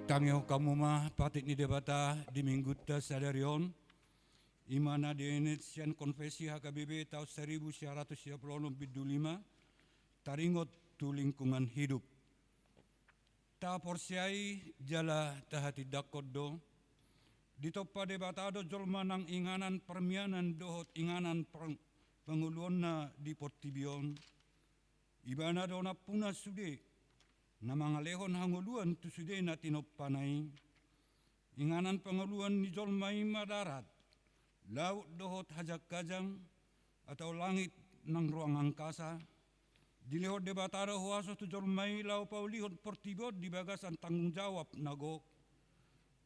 Tangyo kamu mah patik ni debata di minggu sadarion imana di Indonesian Konvensi HKBP tahun 1935 taringot tu lingkungan hidup. Ta porsiai jala tahati dakodo ditopa debatado jolmanang inganan permianan dohot inganan penguluan di Portibion ibana dona puna sude na mga lehon hanguluan tu sude na tinopanay inganan penguluan ni jolmay madarat laut dohot hajak kajang atau langit ng ruang angkasa dilihot debatado huaso tu jolmay lau paulihot Portibio di bagasan tanggung jawab nago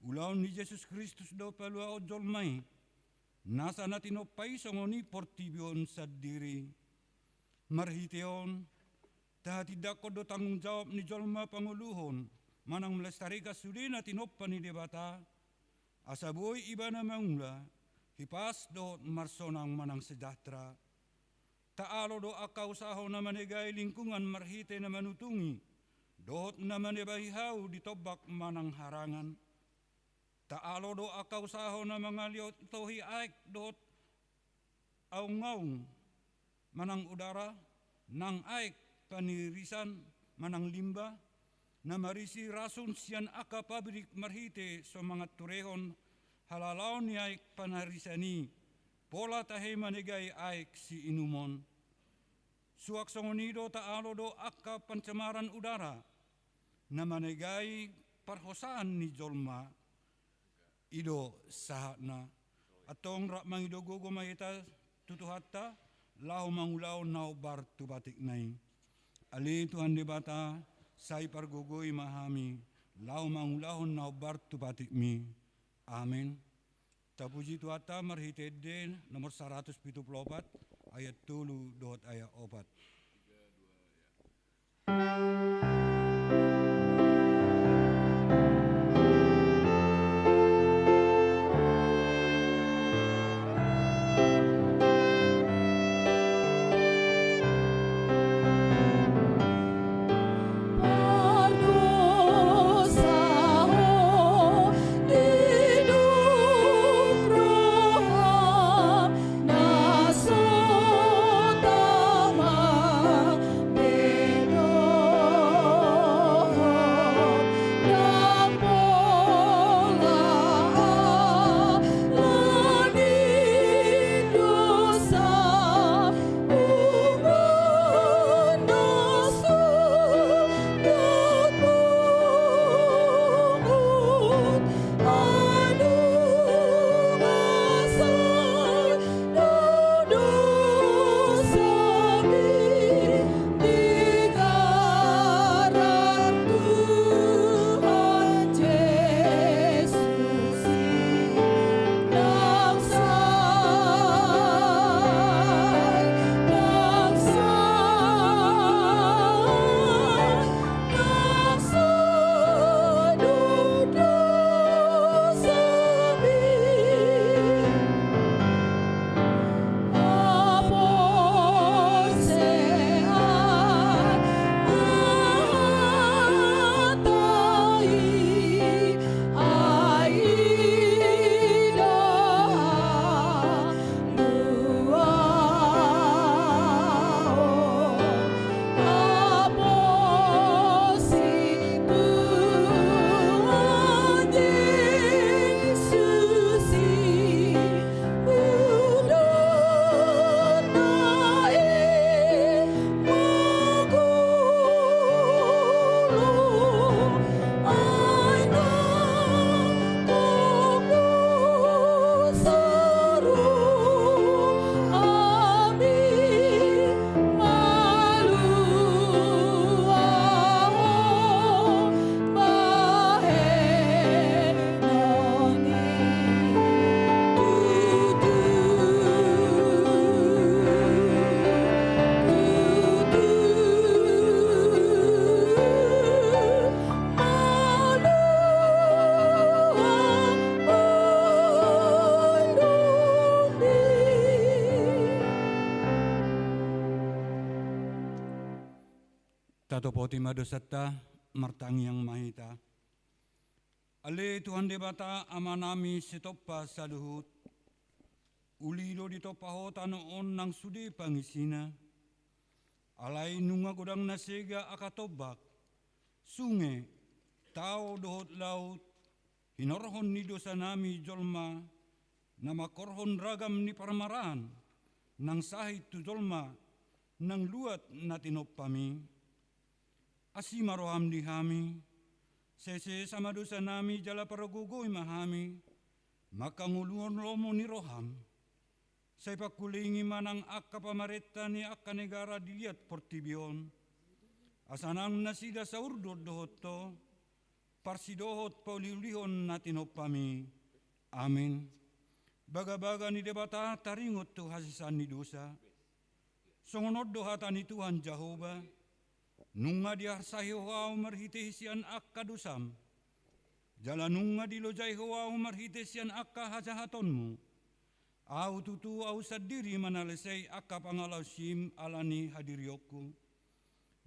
ulaw ni Jesus Kristus do palua o jolmay nasa na tinopay songoni Portibion sa diri marhiteon ta tidak kodo tanggung jawab ni jolma panguluhon manang melestarikan sudi na tinoppa ni debata asaboy iba na mangula hipas do marsonang manang sejahtera taalo do akaw saho na manegay lingkungan marhite na manutungi dohot na manebahihaw ditobak manang harangan taalo do akaw saho na mga liot tohi aik dohot aung-aung manang udara nang aik panirisan manang limba na marisi rason siyan aka pabrik marhite so mga turehon halalaw ni aik panarisani pola tahe manegay aik si inumon suak songonido taalo do aka pancemaran udara na manegay parhosaan ni jolma ido sahatna atong rak mangidogogo mahita tutuhatta lau mangulaw nau bar tubatik nai ali Tuhan debata sai pargogoi mahami lau mangulahon nau bar tubatik mi amin tapuji tuata marhitede nomor 174 ayat 3 dot ayat 4. Tato poti madosata martang yang mahita Ale Tuhan debata amanami setopa saluhut. Ulido ditopaho tanoon ng sudi pangisina. Alay nunga godang nasega akatobak. Sunge, tao dohot laut. Hinorhon ni dosa nami jolma. Na makorhon ragam ni parmaraan. Nang sahit tu jolma. Nang luat na tinopami. Asimaroham di hami. Sese sama dosa nami jala paragugoy mahami. Makanguluan lomo ni roham. Say pakulingi manang akka pamareta ni akka negara dilihat portibion. Asanang nasida sa urdod dohot to. Parsidohot pauliulihon natin opami. Amin. Baga-baga ni debata taringot tu hasisan ni dosa. Songonod dohatan ni Tuhan Jehovah. Nunga diharsahi hoa marhitesian akka dosam. Jala nunga dilojai hoa marhitesian akka hajahatonmu. Au tutu au sadiri manalesai akka pangalau sim alani hadirioku.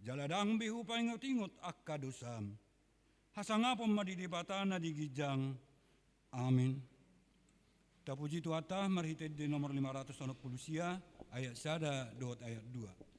Jaladang bihu paingot-ingot akka dosam. Hasangapom madidibata na digijang. Amin. Tapuji tuata marhited di nomor 560 sia ayat sada dot ayat 2.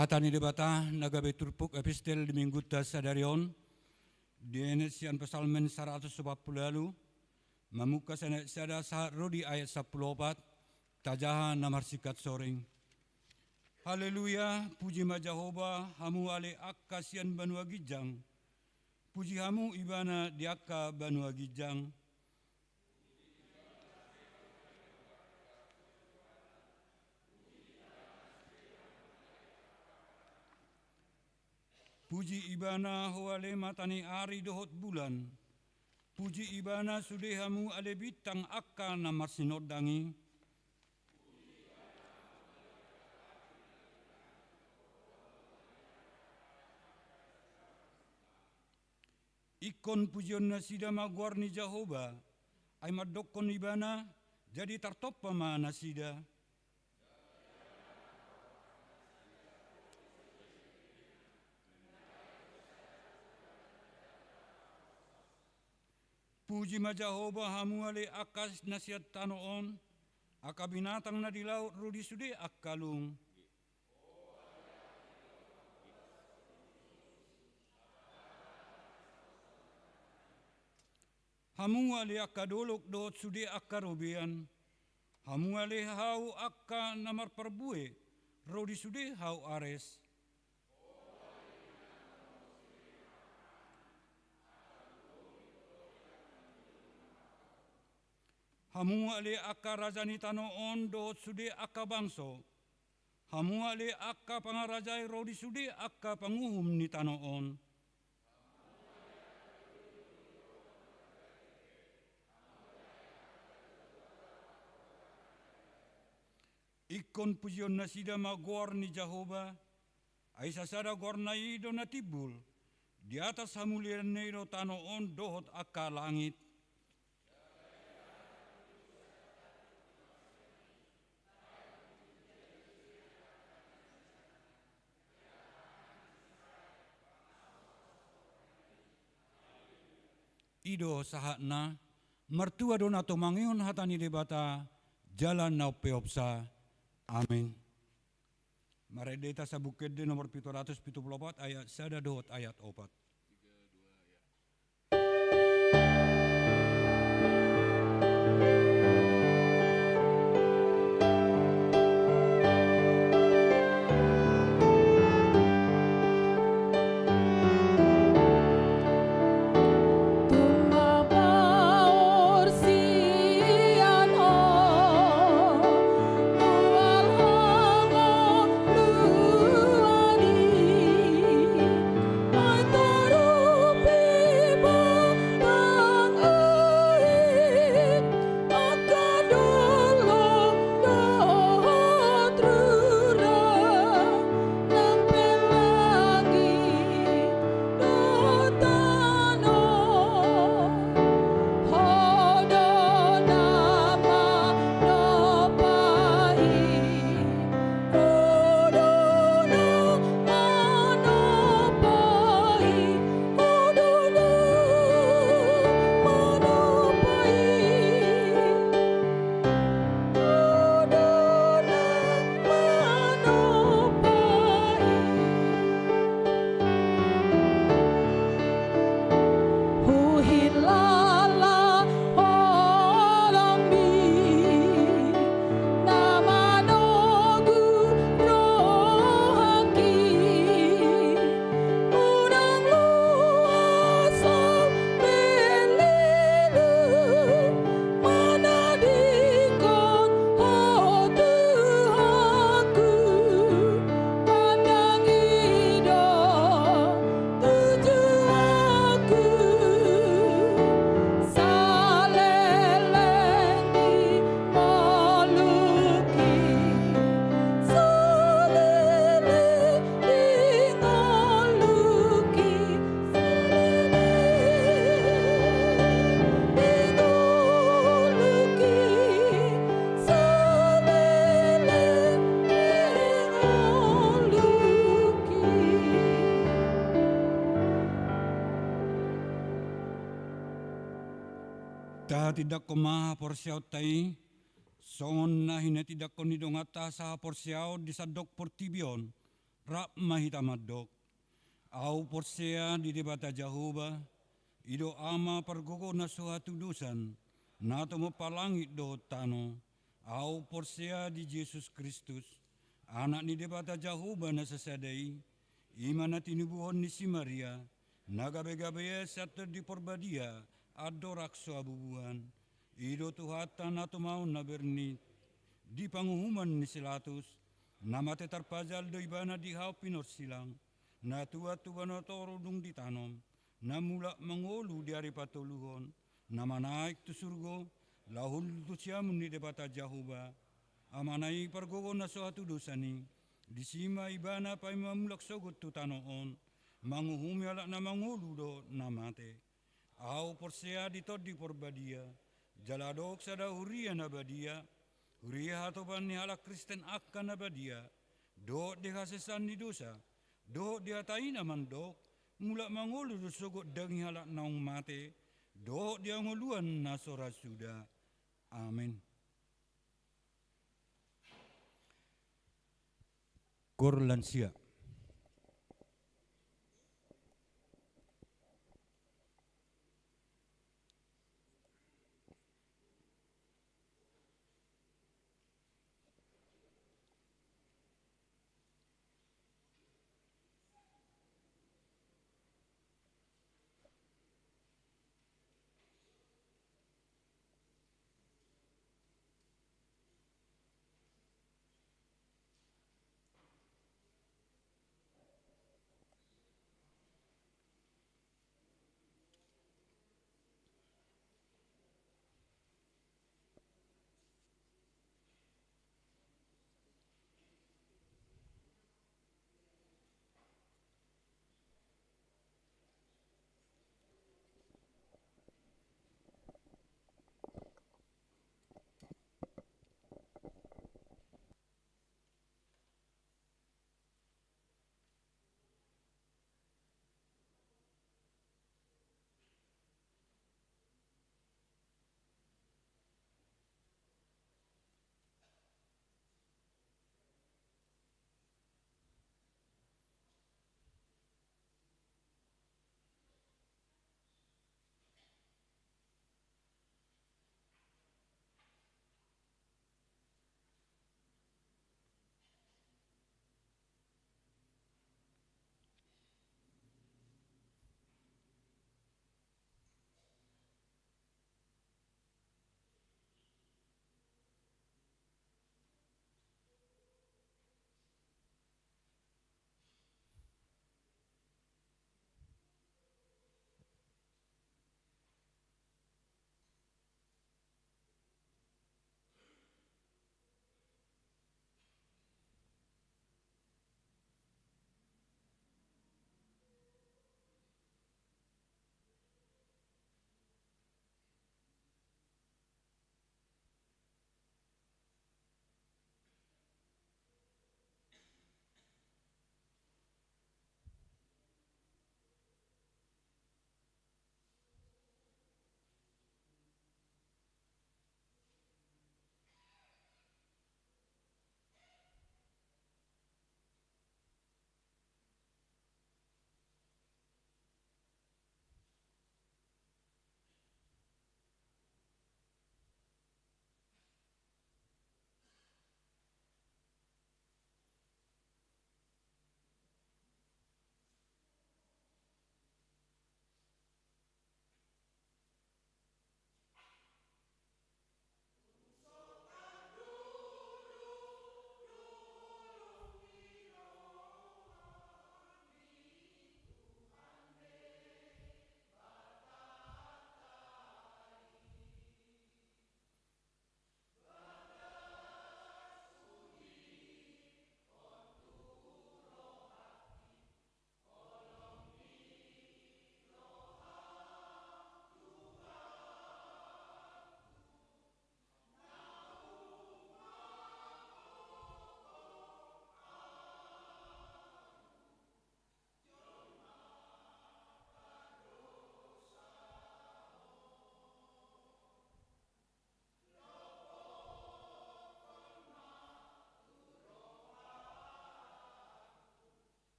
Hatani debata nagabe turpuk epistel di minggu sadarion di enesian pesalmen 140 lalu memuka senek sada sahat rodi ayat 14 tajahan namar sikat soring. Haleluya, puji ma Jehovah, hamu ale akka sian banua gijang. Puji hamu ibana di akka banua gijang. Puji ibana hoale matani ari dohot bulan. Puji ibana sudehamu ale bitang akka namar sinodangi. Ikon pujion nasida maguar ni Jehovah. Ay madokon ibana jadi tartopa ma nasida. Puji ma Jehovah hamu ale akas nasihat tanoon, aka binatang na di laut rudi sude akalung. Hamu ale akka dolok dot sude akka robean, hamu ale hau akka namar perbue, rodi sude hau ares. Hamu ale akka rajani tanoon dot sude akka bangso, hamu ale akka pangarajai rodi sude akka panguhum ni tanoon. Ikon pujion na sida magor ni Jehovah, ay sasada gor na ido na tibul, di atas hamulian nero tanoon dohot akka langit. Ido sahatna, mertua dona tomangion hatani debata, jalan nau peopsa. Amin. Maredeta sa bukid di nomor 774 ayat sada dohot ayat 4. Ta tidak ko maha porsiaw tay, songon na hina tidak ko nidongata sa porsiaw di sadok portibion, rap mahitamadok. Au porsia di debata Jehovah, ido ama pergogo na suatu dusan, na tomo palangit do tano, au porsia di Yesus Kristus, anak ni debata Jehovah na sasadai, imana tinubuhon ni si Maria, nagabe-gabe satu di porbadia, adorak suabubuhan, ido tuhatan atau mau nabernit, di pangumuman ni silatus, nama tetarpajal do ibana di hau pinor silang, na tua-tua na torudung ditanom, na mula mangolu di hari patuluhon, nama naik tu surgo, lahul tu siamun ni debata Jehovah, amanai pergogo na suatu dosani, di sima ibana pai mamulak sogot tu tanoon, manguhumi alak na mangolu do namate. Au porsia ditodi porbadia, jaladok sada huria nabadia, huria hatoban ni halak Kristen akka nabadia, do dehasesan ni dosa, do diatai naman dok, mulak mangolu do sogot dangi halak naung mate, Do dia nguluan nasora sudah. Amin. Kor lansia.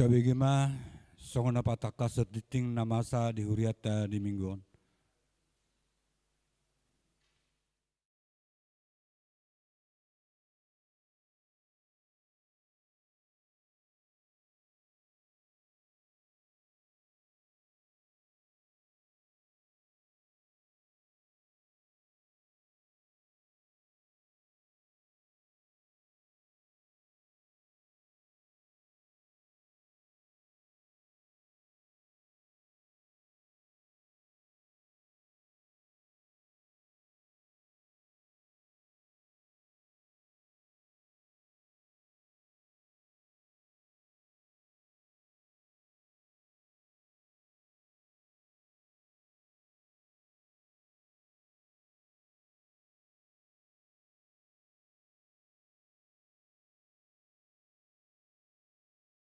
Tabigima songona pataka setiting na masa di huriata di mingguon.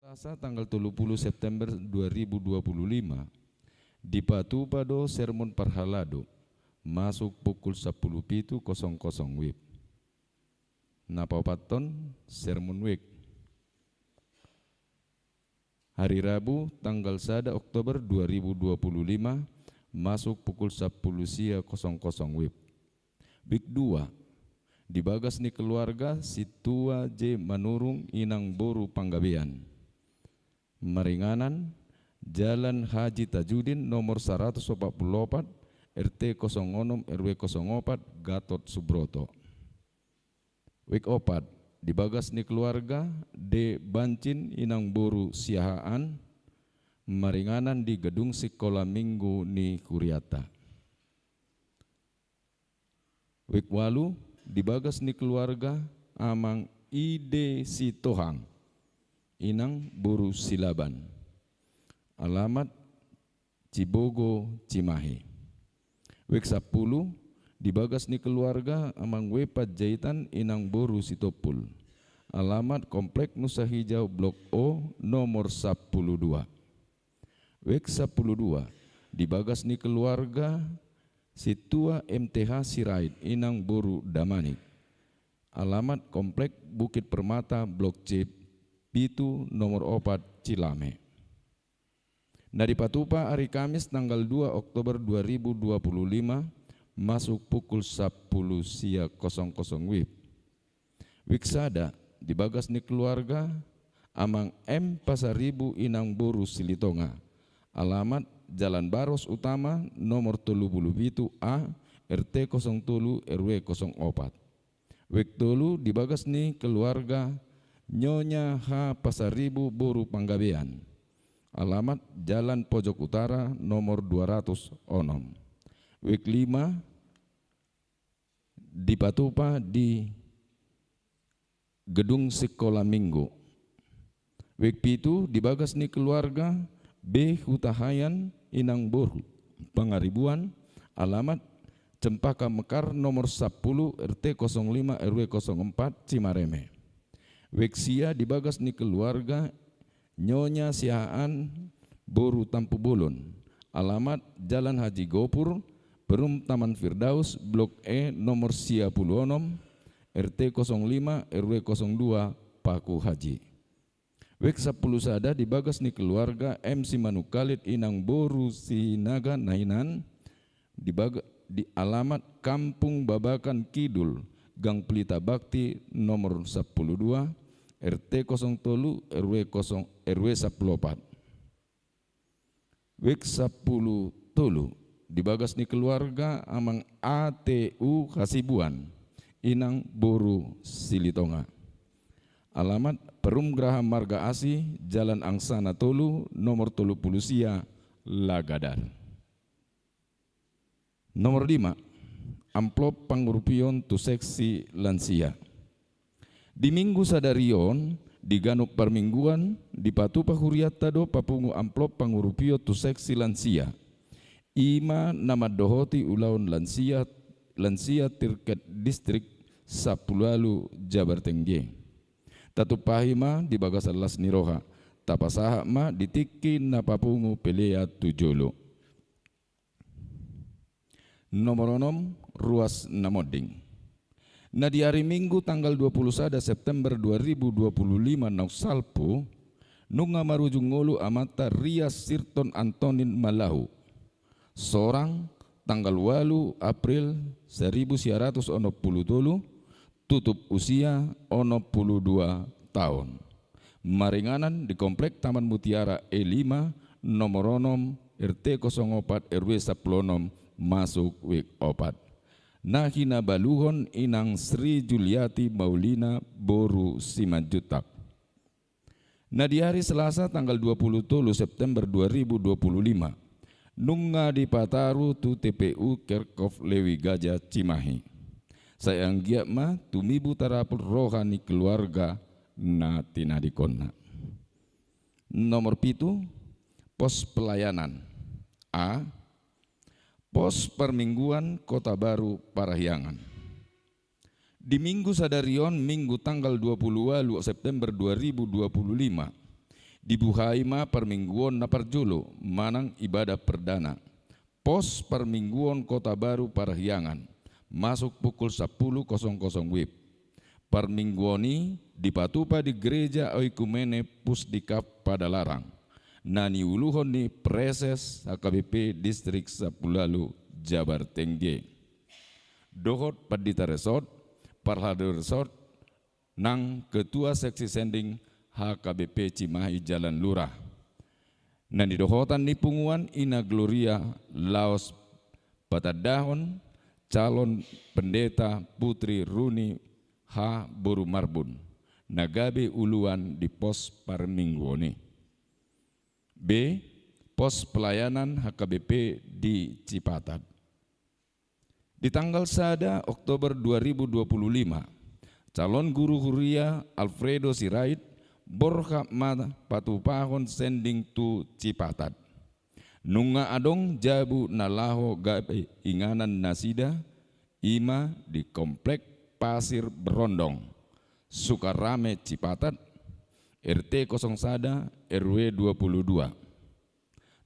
Selasa tanggal 30 September 2025 di Patupado Sermon Parhalado masuk pukul 10.00 WIB. Napapaton Sermon Week. Hari Rabu tanggal 1 Oktober 2025 masuk pukul 10.00 WIB. Week 2 di bagas ni keluarga Situa J Manurung Inang Boru Panggabean. Maringanan, Jalan Haji Tajudin nomor 144, RT 06 RW 04, Gatot Subroto. Week 4, di bagas ni keluarga D Bancin Inang Boru Siahaan, Maringanan di Gedung Sekolah Minggu ni Kuriata. Week 8, di bagas ni keluarga Amang Ide Sitohang, Inang Boru Silaban, alamat Cibogo Cimahi. Week 10 di bagas ni keluarga Amang Wepat Jaitan Inang Boru Sitopul, alamat Komplek Nusa Hijau Blok O nomor 12. Week 12 di bagas ni keluarga Situa MTH Sirait Inang Boru Damanik, alamat Komplek Bukit Permata Blok C Pitu nomor 4 Cilame. Dari Patupa hari Kamis tanggal 2 Oktober 2025 masuk pukul 10.00 WIB. Wiksada di bagas ni keluarga Amang M Pasaribu Inang Boru Silitonga, alamat Jalan Baros Utama nomor 37 A RT 07 RW 04. Wik tolu di bagas ni keluarga Nyonya H Pasaribu Boru Panggabean, alamat Jalan Pojok Utara nomor 200 Onom. Week 5 di Patupa di Gedung Sekolah Minggu. Week 7 di bagas ni keluarga B Hutahayan Inang Boru Pangaribuan, alamat Cempaka Mekar nomor 10 RT 05 RW 04 Cimareme. Weksia di bagas ni keluarga Nyonya Sihaan Boru Tampu Bolon, alamat Jalan Haji Gopur Perum Taman Firdaus Blok E nomor 10 RT 05 RW 02 Paku Haji. Wek 10 sada di bagas ni keluarga MC Manukalit Inang Boru Sinaga Nainan di alamat Kampung Babakan Kidul Gang Pelita Bakti nomor 12 RT 03 RW 14. Wek 10 tolu di bagas ni keluarga Amang ATU Hasibuan Inang Boru Silitonga, alamat Perum Graha Marga Asih Jalan Angsana Tolu nomor 30 Sia Lagadar. Nomor 5, amplop pangurupion tu seksi lansia. Di minggu sadarion di Ganuk Permingguan di Patupa Huriata do papungu amplop pangurupio tu seksi lansia. Ima nama dohoti ulaun lansia tirket distrik Sapulalu Jabar Tengge. Tatu pahima di bagas alas niroha, tapasaha ma ditiki na papungu pelea tujolo. Nomor 6 ruas namoding. Nah di hari Minggu tanggal 21 September 2025 nausalpo nunga marujung ngolu amata Rias Sirton Antonin Malahu, seorang tanggal 8 April 1980 tutup usia 62 tahun. Maringanan di Komplek Taman Mutiara E5 nomor 6 RT 04 RW 16 masuk wik 4. Nahina baluhon inang Sri Juliati Maulina Boru Simanjutak. Nah di hari Selasa tanggal 20 September 2025, nunga di Pataru tu TPU Kerkov Lewi Gajah Cimahi. Sayang giat ma tumibu tarapul rohani keluarga na tinadikonna. Nomor 7, pos pelayanan. A. Pos Permingguan Kota Baru Parahyangan. Di Minggu Sadarion, Minggu tanggal 20 September 2025, di Buhaima Permingguan Naparjulu, Manang ibadah perdana. Pos Permingguan Kota Baru Parahyangan, masuk pukul 10.00 WIB. Permingguani dipatupa di Gereja Oikumene Pusdikap Padalarang. Nani uluhon ni Preses HKBP Distrik Sapulalu Jabar Tengge. Dohot Padita Resort, Parhado Resort, nang Ketua Seksi Sending HKBP Cimahi Jalan Lurah. Nani dohotan ni punguan Ina Gloria Laos Patadahon, calon pendeta Putri Runi H. Boru Marbun, nagabe uluan di pos Permingguani. B. Pos pelayanan HKBP di Cipatat. Di tanggal 1 Oktober 2025, calon guru huria Alfredo Sirait borha ma patupahon sending tu Cipatat. Nunga adong jabu nalaho gabe inganan nasida ima di Komplek Pasir Berondong, Sukarame Cipatat, RT 01 RW 22.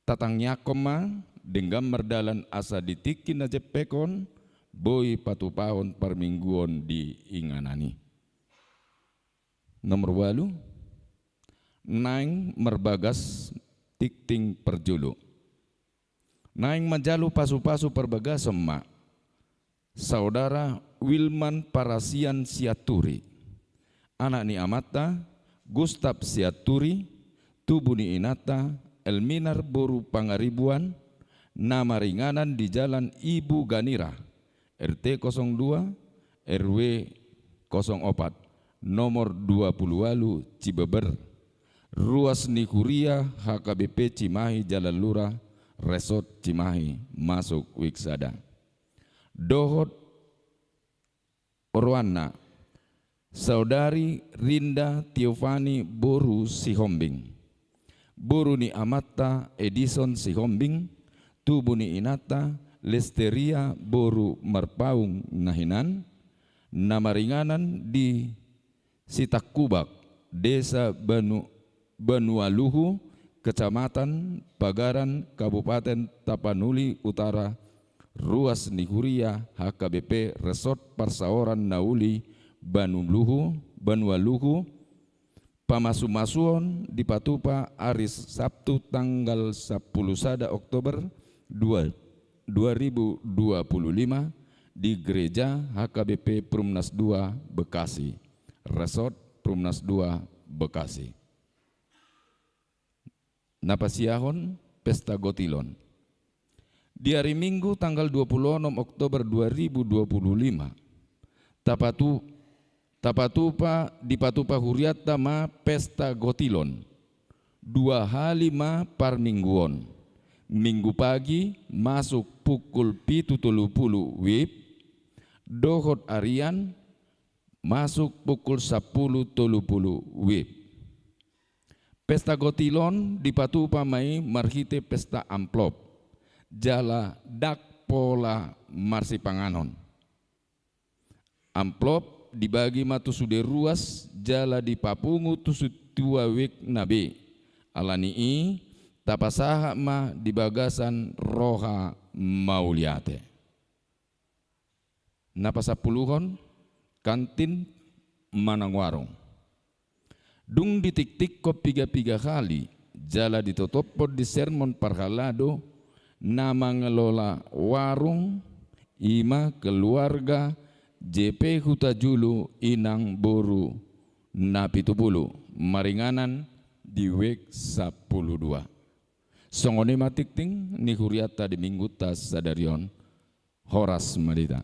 Tatang nyakoma dengan merdalan asa ditikin aja pekon boy patupahon permingguan di inganani. Nomor 8, naing merbagas tikting perjulu. Naing majalu pasu-pasu perbagas emak. Saudara Wilman Parasian Siaturi, anak ni Amata Gustaf Siaturi, Tubuni Inata, Elminar Boru Pangaribuan, nama ringanan di Jalan Ibu Ganira, RT 02, RW 04, nomor 20 Cibeber, Ruas Nikuria HKBP Cimahi Jalan Lurah, Resort Cimahi, masuk Wiksada. Dohot Orwana, Saudari Rinda Tiofani Boru Sihombing, Boru ni Amata Edison Sihombing, Tubuni Inata Lesteria Boru Marpaung Nahinan, nama ringanan di Sitakubak, Desa Banualuhu, Kecamatan Pagaran, Kabupaten Tapanuli Utara, Ruas Nikuria HKBP Resort Parsaoran Nauli Banualuhu, Pamasu-masuon di Patupa Aris Sabtu tanggal 10 Oktober 2025 di Gereja HKBP Prumnas 2 Bekasi, Resort Prumnas 2 Bekasi. Napasiahon Pesta Gotilon. Di hari Minggu tanggal 26 Oktober 2025, Tapatupa di Patupa Huriata ma Pesta Gotilon, 2 hari ma parmingguon. Minggu pagi masuk pukul 7.30 WIB, dohot arian masuk pukul 10.30 WIB. Pesta Gotilon di Patupa mai marhite pesta amplop, jala dak pola marsipanganon. Amplop dibagi matu sude ruas jala di papungu tusu tua wik nabe. Alani i tapasaha ma di bagasan roha mauliate. Napasapuluhon kantin manang warung. Dung ditik-tik ko piga-piga kali, jala ditotopod di sermon parhalado, nama ngelola warung, ima keluarga, JP Hutajulu inang boru, napitubulu, maringanan di wek 12. Songone matikting ni huriata di minggu tas sadarion, Horas Madita.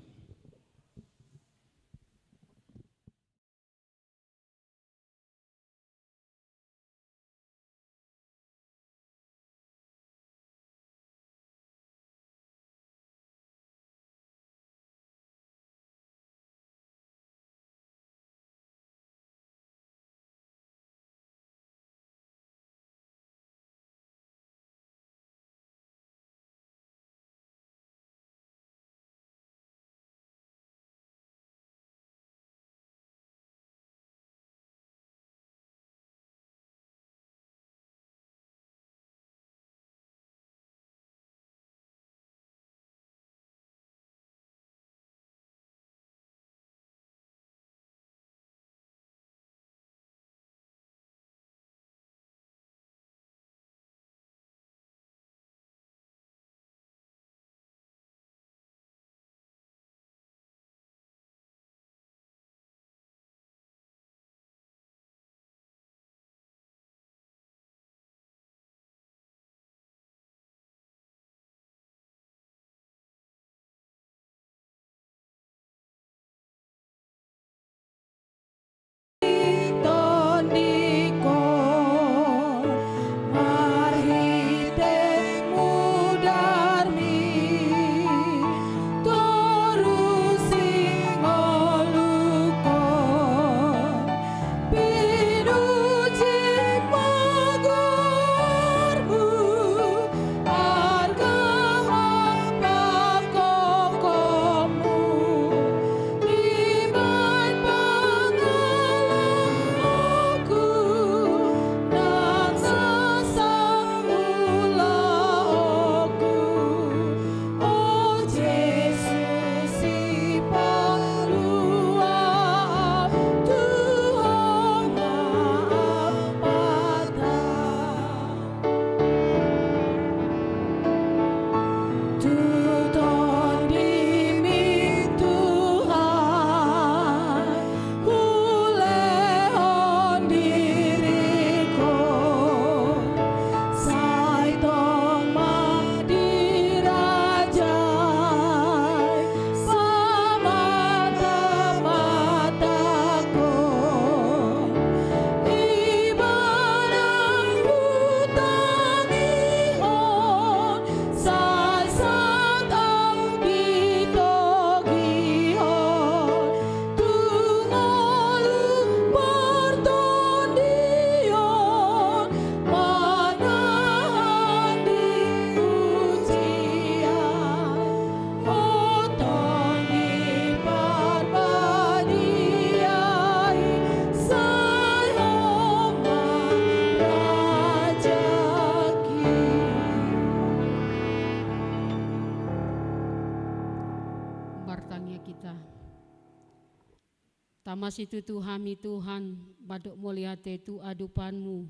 Tamas itu Tuhami Tuhan, badok moliate tu adupanmu.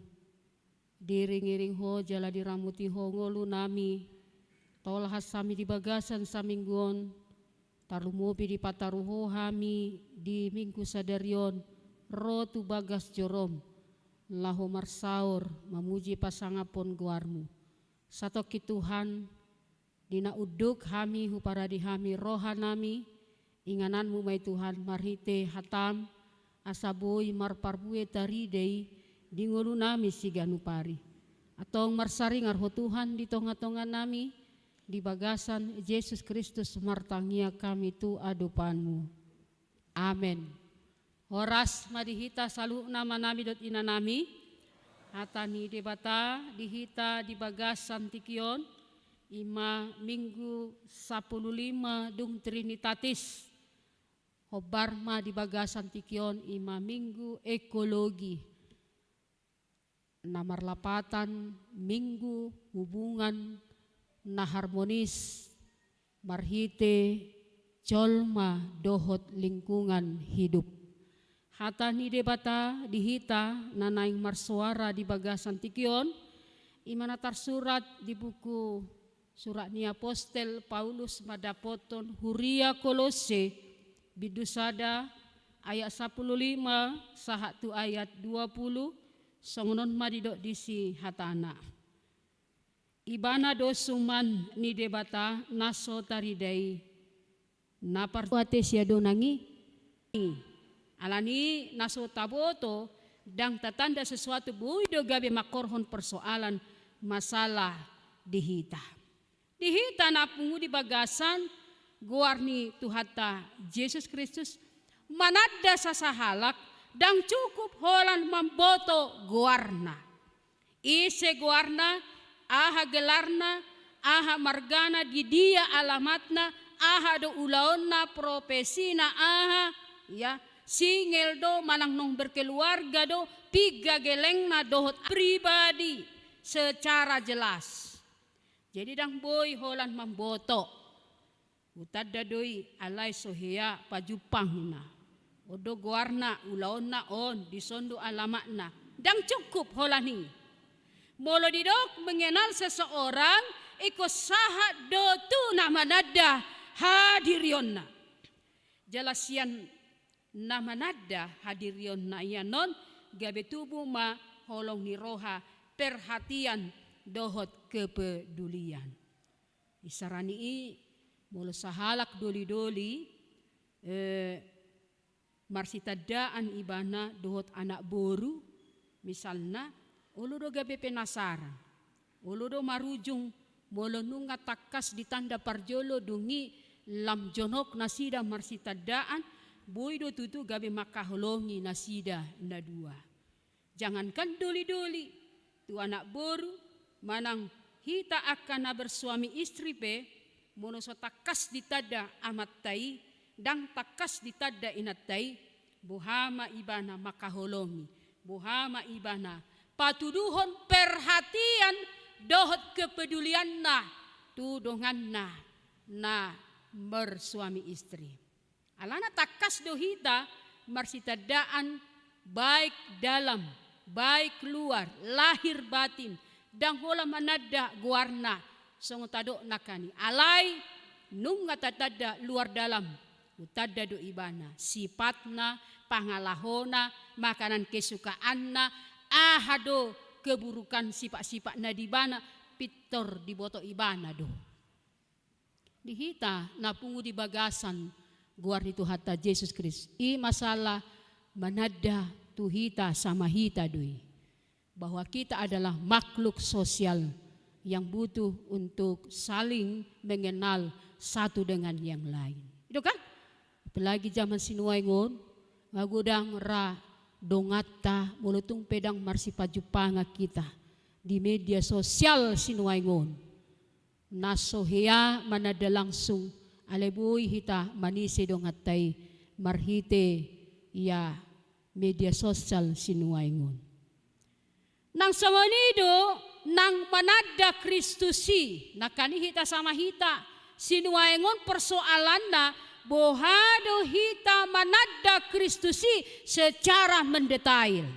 Diring-iring ho jala diramuti ho ngolu nami. Tolahas sami di bagasan samingguon. Tarumobi di pataruho hami di minggu sadarion. Ro tu bagas jorom. Laho marsaur memuji pasangapon guarmu. Satoki Tuhan, dina uduk hami huparadi hami rohanami. Ingananmu mai Tuhan marhite hatam asaboi marparbue taridei di ngulu nami siganupari atong marsari ngarho Tuhan di tonga-tonga nami di bagasan Yesus Kristus martangia kami tu adupanmu. Amen. Horas madihita salu nama nami dot ina nami hatani debata dihita di bagasan tikion ima minggu 15 dung Trinitatis. Hobarma di bagasan tikion ima minggu ekologi. Namar lapatan minggu hubungan na harmonis marhite colma dohot lingkungan hidup. Hata ni debata dihita nanaing marsuara di bagasan tikion, imana tersurat di buku surat ni Apostel Paulus madapoton Huria Kolose bidusada ayat 15 sahatu ayat 20 songonon madidok disi hatana. Ibana dosuman ni debata naso taridai napar kuate siado nangi alani naso taboto dang tatanda sesuatu buido gabe makorhon persoalan masalah dihita. Dihita napungu di bagasan guarni tuhata Yesus Kristus manada sasahalak dang cukup holan mamboto guarna. Ise guarna aha gelarna aha margana di dia alamatna aha do ulaonna profesina aha ya singel do manang nong berkeluarga do piga gelengna dohot pribadi secara jelas. Jadi dang boy holan mamboto utadda doi alai sohea pajupangna odo guarna ulaonna on disondo alamatna dang cukup holani molo didok mengenal seseorang iko sahat do tu nama nada hadirionna jalasian nama nada hadirionna ianon gabe tubuh ma holong ni roha perhatian dohot kepedulian. Isarani i molo sahalak doli-doli marsitadaan ibana dohot anak boru misalna ulu do gabe penasaran ulu do marujung molo nunga takas ditanda parjolo dungi lam jonok nasida marsitadaan boy do tutu gabe makaholongi nasida na dua. Jangankan doli-doli tu anak boru manang hita akan bersuami istri pe mono so takas ditada amat tai dang takas ditada inat tai buhama ibana makaholongi buhama ibana patuduhon perhatian dohot kepedulianna tudonganna na bersuami istri alana takas dohita marsitadaan baik dalam baik luar lahir batin dang hola manada guarna songo tado nakani alai nunga tatada luar dalam utada do ibana sifatna pangalahona makanan kesukaanna ahado keburukan sifat-sifat nadibana pitor di boto ibana do dihita napungu di bagasan guar itu hatta Yesus Kristus i masalah manada tuhita sama hita doi bahwa kita adalah makhluk sosial yang butuh untuk saling mengenal satu dengan yang lain. Itu kan? Apalagi zaman sinuaingon, magudang ra dongata mulutung pedang marsipajupanga kita di media sosial sinuaingon. Nasohea manada langsung alebuy hita manise dongatay marhite ya media sosial sinuaingon. Nang samanido nang manada Kristusi nakani hita sama hita sinuaingon persoalan na bohado hita manada Kristusi secara mendetail.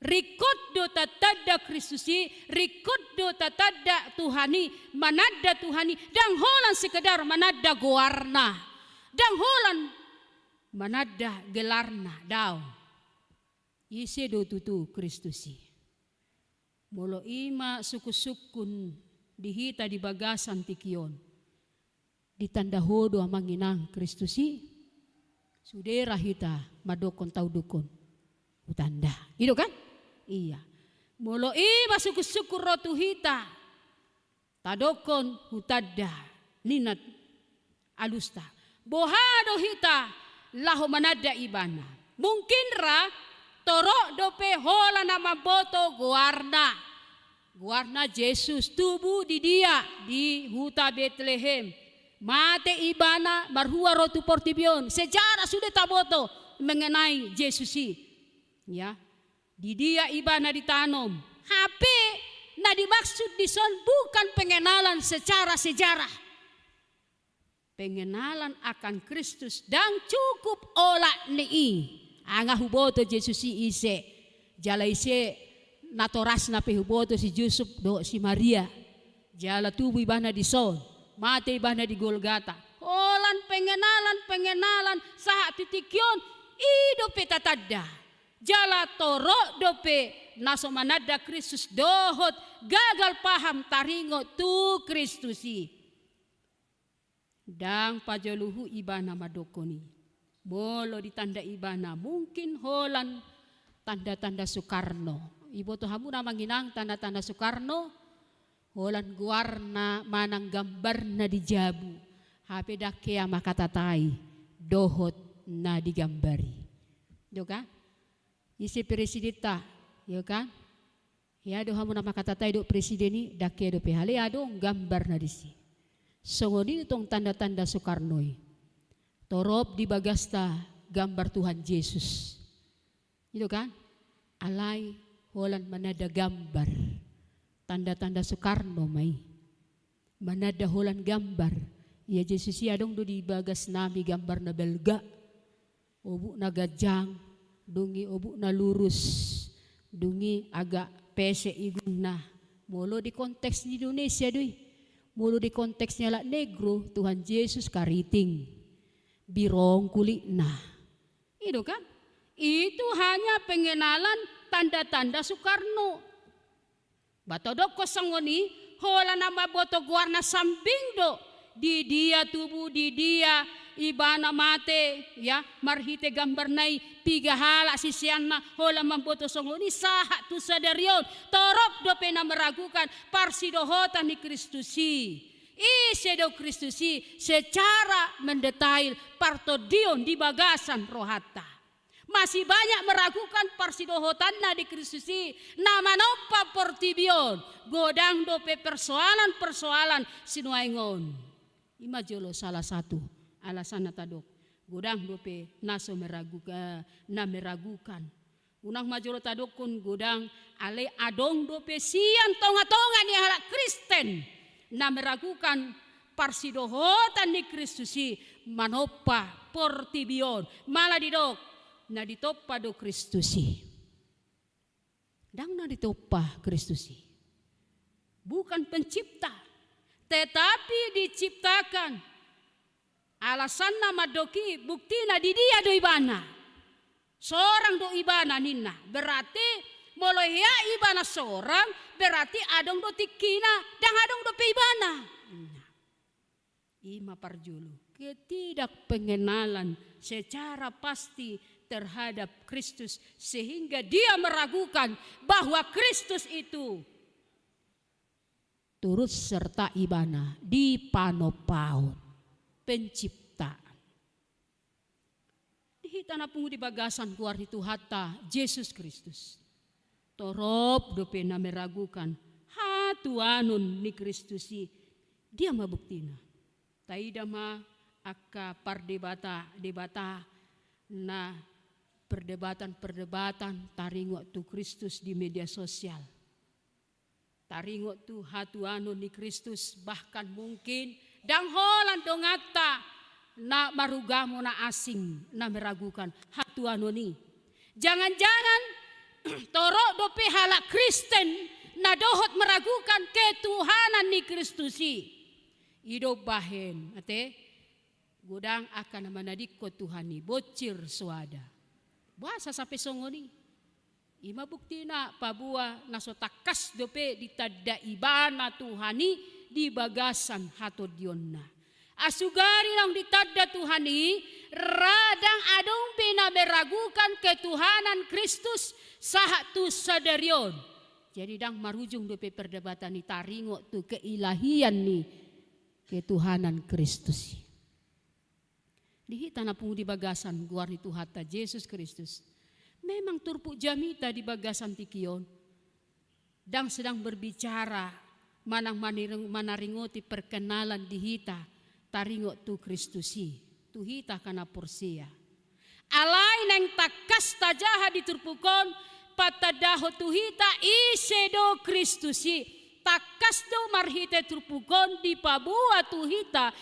Rikod do tatada Kristusi, rikod do tatada Tuhani, manada Tuhani, dang holan sekedar manada guarna, dang holan manada gelarna daw. Ise do tutu Kristusi. Molo ima suku-sukun dihita di bagasan tikion. Ditanda hodo amanginang Kristusi. Sudera hita madokon tau dukon. Utanda. Itu kan? Iya. Molo ima suku-sukun rotu hita. Tadokon hutada. Ninat alusta. Bohado hita laho manada ibana. Mungkin ra torok dope hola nama boto guarna. Guarna Yesus tubuh di dia di huta Bethlehem. Mate ibana marhua rotu portibion. Sejarah sudah taboto mengenai Yesusi. Ya. Di dia ibana ditanam. HP na dimaksud dison bukan pengenalan secara sejarah. Pengenalan akan Kristus dan cukup olah nii. anga huboto Jesusi ise jala ise natoras na pe huboto si Yusuf do si Maria jala tubuh ibana di son mate ibana di Golgata holan pengenalan saat titikyon ido pe tatada jala toro dope naso manada Kristus dohot gagal paham taringo tu Kristusi dang pajaluhu ibana madokoni bolo ditanda ibana mungkin holan tanda-tanda Soekarno ibu tuh hamu namanginang tanda-tanda Soekarno holan guarna manang gambar na dijabu hape dakea makatatai dohot na digambari do kan isi presidenta ya kan ya do hamu nama kata tay do presideni dake do pehale ado gambar na disi songoni tong tanda-tanda Soekarnoi torop di bagasta gambar Tuhan Yesus itu kan alai holan manada gambar tanda-tanda Soekarno mai manada holan gambar ya Yesus ya dong do di bagas nami gambar na belga obu na gajang dungi obu na lurus dungi agak pese igung na molo di konteks di Indonesia dui molo di konteksnya la negro Tuhan Yesus kariting birong kulit na itu kan itu hanya pengenalan tanda-tanda Soekarno batodok kosongoni hola nama boto guarna samping do di dia tubuh di dia ibana mate ya marhite gambar nai piga hala sisianna hola mamboto songoni saha tu sadarion torop do pena meragukan parsidohotan di Kristusi isedo Kristusi secara mendetail partodion di bagasan rohata masih banyak meragukan parsidohotanna di Kristusi nama nopa portibion godang dope persoalan sinuaingon imajolo salah satu alasan tadok godang dope naso meragukan na meragukan unang majolo tadok kun godang ale adong dope sian tonga-tonga ni halak Kristen na meragukan parsidohotan ni Kristusi manopa portibion malah didok na ditoppa do Kristusi dang na ditoppa Kristusi bukan pencipta tetapi diciptakan alasan nama doki bukti na di dia do ibana seorang do ibana nina berarti molohia ibana seorang berarti adong do tikina dan adong do pe ibana ima parjulu ketidakpengenalan secara pasti terhadap Kristus sehingga dia meragukan bahwa Kristus itu turut serta ibana di panopaun penciptaan. Dihitana pungu di bagasan keluar itu hatta Yesus Kristus. Torop dope na meragukan hatu anun ni Kristusi dia mabuktina. Taida ma akka perdebata na perdebatan taringo tu Kristus di media sosial. Taringo tu hatu anun ni Kristus bahkan mungkin dang holan dongata na marugamo na asing na meragukan hatu anoni. Jangan-jangan toro dope halak Kristen na dohot meragukan ketuhanan ni Kristusi. Ido bahen ate godang akan manadiko Tuhani bocir suada. Bahasa sampai songoni. Ima bukti na pabua nasotakas dope ditada ibana Tuhani di bagasan hatodionna. Asugari nang ditada Tuhani radang adong pina meragukan ketuhanan Kristus sahatu sadarion. Jadi dang marujung dope perdebatan ni taringo tu keilahian ni ketuhanan Kristus. Dihita na pung di bagasan guar itu hata Yesus Kristus. Memang turpu jamita di bagasan tikion. Dang sedang berbicara manang manaringoti perkenalan dihita taringo tu Kristusi. Tuhita kana porsia. Alay nang takas tajaha diturpukon patadaho tuhita isedo Kristusi. takas do marhite trupugon di pabua tuhita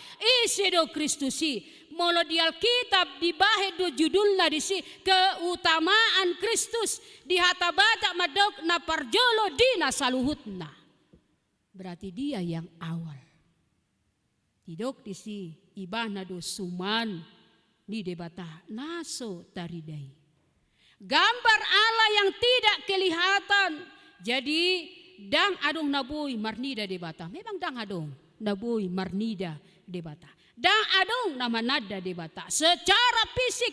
isi do Kristusi. Molo di Alkitab dibahe do judulna disi keutamaan Kristus di hatabata madok na parjolo di nasaluhutna. Berarti dia yang awal. Tidok disi ibana do suman di debata naso taridai. Gambar Allah yang tidak kelihatan. Jadi dang adong naboy marnida debata. Memang dang adong naboy marnida debata. Dang adong nama nada debata. Secara fisik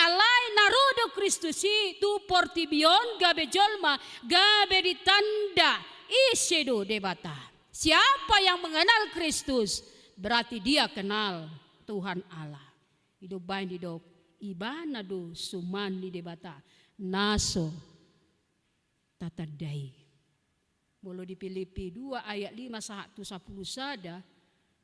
alai narodo Kristusi tu portibion gabe jolma gabe ditanda isedo debata. Siapa yang mengenal Kristus berarti dia kenal Tuhan Allah. Hidup bain hidup ibana do suman di debata naso tatadai. Mulu di Filipi 2 ayat 5-10 sada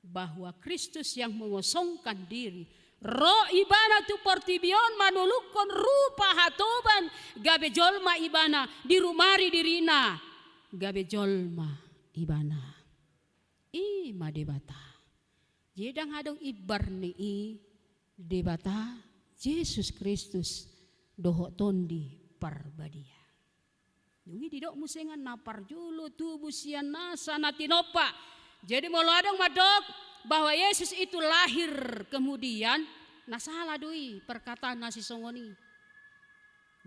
bahwa Kristus yang mengosongkan diri roh ibana tu portibion manulukon rupa hatoban gabe jolma ibana di rumari dirina gabe jolma ibana ima debata jedang hadong ibarni debata Yesus Kristus doho tondi parbadia. Dungi didok musengan napar julu tubuh sian nasa natinopa. Jadi molo adong madok bahwa Yesus itu lahir kemudian nasalah doi perkataan nasi songoni.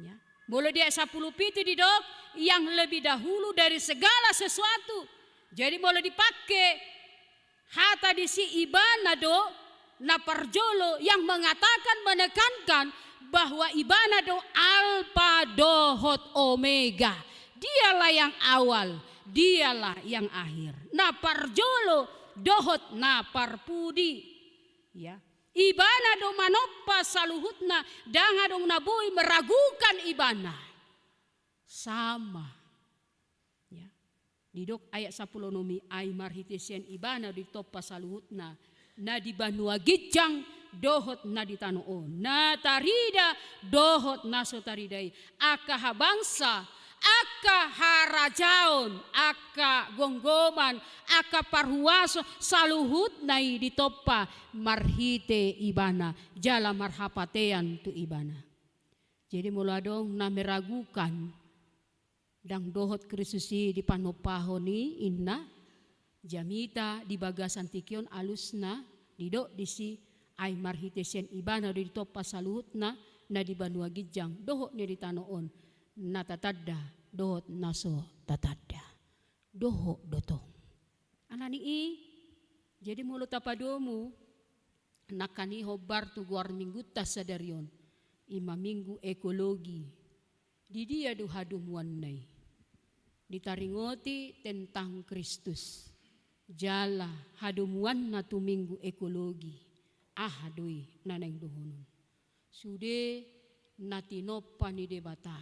Ya. Molo dia 10 pitu didok yang lebih dahulu dari segala sesuatu. Jadi molo dipakai hata disi ibana do naparjolo yang mengatakan menekankan bahwa ibana do alfa dohot omega. Dialah yang awal, dialah yang akhir. Naparjolo dohot naparpudi. Ya. Ibana do manopa saluhutna danga dong nabui meragukan ibana. Sama. Ya. Didok ayat 10 nomi ay marhitesian ibana di topa saluhutna. Na di banua gijang dohot na di tanoon. Na tarida dohot na so taridai. Aka habangsa, aka harajaon, aka gonggoman, aka parhuaso saluhut nai di topa marhite ibana. Jala marhapatean tu ibana. Jadi muladong na meragukan. Dang dohot Kristusi di panopahoni inna. Jamita di bagasan tikion alusna didok disi ay marhitesen ibana di topa saluhutna na di banua gijang dohot ni di tanoon na tatadda dohot naso tatadda dohot dotong anani jadi mulut tapadomu nakani hobar tu guar minggu tasadarion ima minggu ekologi di dia do hadum wannai ditaringoti tentang Kristus. Jala hadumuan na tuminggu ekologi ahadui naneng dohonon. Sude natinopa ni debata